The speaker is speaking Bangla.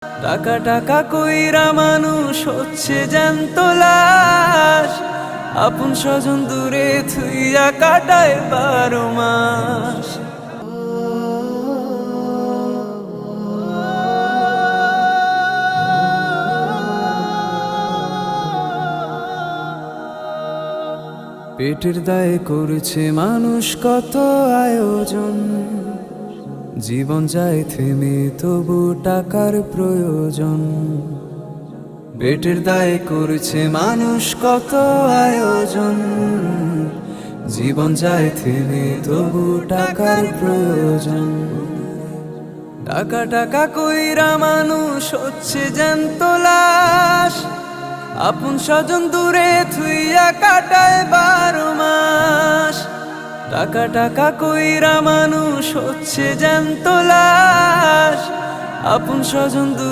টাকা টাকা কইরা মানুষ হচ্ছে জ্যান্ত লাশ, আপন স্বজন দূরে থুইয়া কাটায় 12 মাস। পেটের দায়ে করেছে মানুষ কত আয়োজন, জীবন যায় থেমে তবু টাকার প্রয়োজন। পেটের দায়ে করেছে মানুষ কত আয়োজন, জীবন যায় থেমে তবু টাকার প্রয়োজন। টাকা টাকা কইরা মানুষ হচ্ছে জ্যান্ত লাশ, আপন স্বজন দূরে থুইয়া কাটায় 12 মাস। টাকা টাকা কইরা মানুষ হচ্ছে জ্যান্ত লাশ, আপন স্বজন দূরে